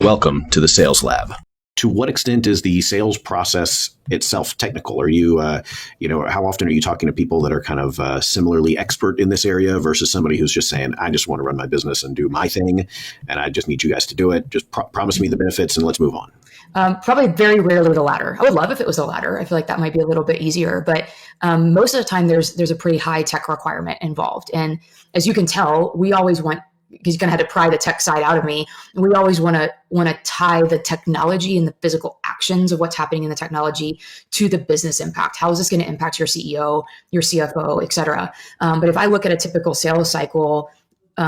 Welcome to the Sales Lab. To what extent is the sales process itself technical? Are you, how often are you talking to people that are kind of similarly expert in this area versus somebody who's just saying, I just want to run my business and do my thing, and I just need you guys to do it. Just promise me the benefits and let's move on. Probably very rarely the latter. I would love if it was the latter. I feel like that might be a little bit easier, but most of the time there's a pretty high tech requirement involved. And as you can tell, we always want, because you're going to have to pry the tech side out of me. And we always want to tie the technology and the physical actions of what's happening in the technology to the business impact. How is this going to impact your CEO, your CFO, et cetera? But if I look at a typical sales cycle, you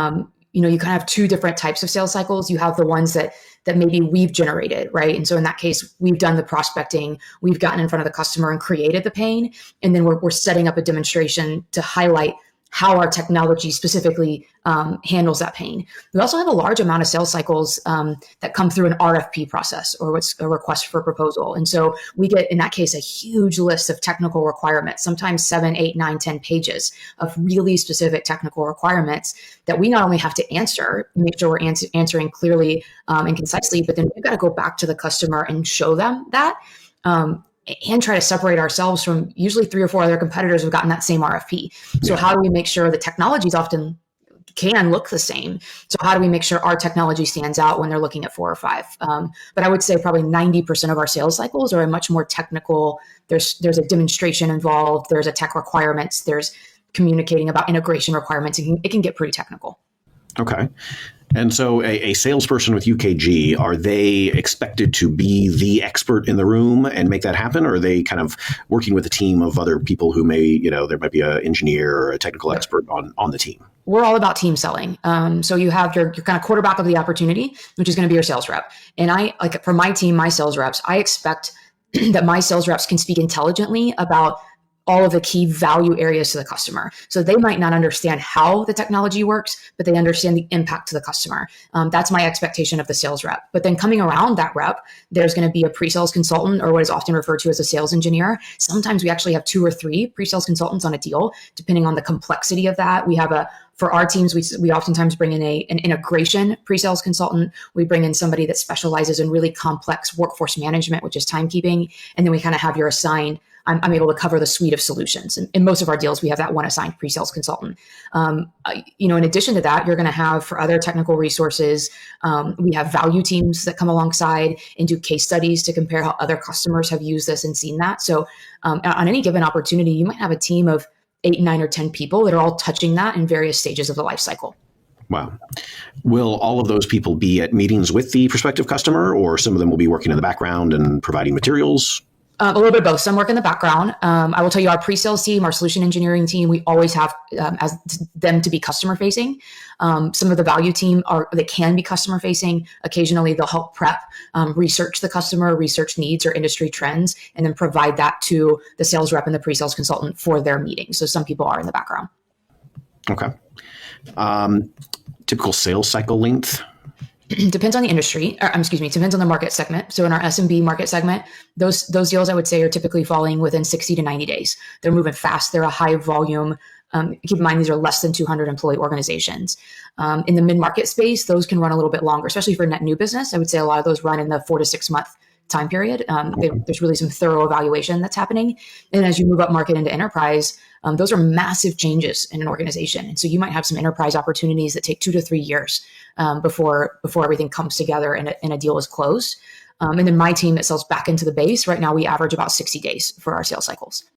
kind of have two different types of sales cycles. You have the ones that maybe we've generated, right? And so in that case, we've done the prospecting, we've gotten in front of the customer and created the pain. And then we're setting up a demonstration to highlight how our technology specifically handles that pain. We also have a large amount of sales cycles that come through an RFP process, or what's a request for proposal. And so we get, in that case, a huge list of technical requirements, sometimes 7, 8, 9, 10 pages of really specific technical requirements that we not only have to answer, make sure we're answering clearly and concisely, but then we've got to go back to the customer and show them that. And try to separate ourselves from usually 3 or 4 other competitors who've gotten that same RFP. So how do we make sure the technologies often can look the same? So how do we make sure our technology stands out when they're looking at 4 or 5? But I would say probably 90% of our sales cycles are much more technical. There's a demonstration involved. There's a tech requirements. There's communicating about integration requirements. It can get pretty technical. Okay. And so a salesperson with UKG, are they expected to be the expert in the room and make that happen? Or are they kind of working with a team of other people who may, there might be an engineer or a technical expert on the team? We're all about team selling. So you have your kind of quarterback of the opportunity, which is going to be your sales rep. And for my team, my sales reps, I expect that my sales reps can speak intelligently about all of the key value areas to the customer. So they might not understand how the technology works, but they understand the impact to the customer. That's my expectation of the sales rep. But then coming around that rep, there's going to be a pre-sales consultant, or what is often referred to as a sales engineer. Sometimes we actually have 2 or 3 pre-sales consultants on a deal, depending on the complexity of that. We have for our teams, we oftentimes bring in an integration pre-sales consultant. We bring in somebody that specializes in really complex workforce management, which is timekeeping. And then we kind of have your assigned, I'm able to cover the suite of solutions. And in most of our deals, we have that one assigned pre-sales consultant. In addition to that, you're going to have, for other technical resources, we have value teams that come alongside and do case studies to compare how other customers have used this and seen that. So on any given opportunity, you might have a team of 8, 9, or 10 people that are all touching that in various stages of the life cycle. Wow. Will all of those people be at meetings with the prospective customer, or some of them will be working in the background and providing materials? A little bit of both. Some work in the background. I will tell you, our pre-sales team, our solution engineering team, we always have as them to be customer facing. Some of the value team they can be customer facing. Occasionally, they'll help prep, research the customer, research needs or industry trends, and then provide that to the sales rep and the pre-sales consultant for their meeting. So some people are in the background. Okay. Typical sales cycle length? Depends on the industry, depends on the market segment. So in our SMB market segment, those deals I would say are typically falling within 60 to 90 days. They're moving fast. They're a high volume. Keep in mind, these are less than 200 employee organizations. In the mid-market space, those can run a little bit longer, especially for net new business. I would say a lot of those run in the 4 to 6 month time period. There's really some thorough evaluation that's happening. And as you move up market into enterprise, those are massive changes in an organization. And so you might have some enterprise opportunities that take 2 to 3 years before everything comes together and a deal is closed. And then my team that sells back into the base, right now we average about 60 days for our sales cycles.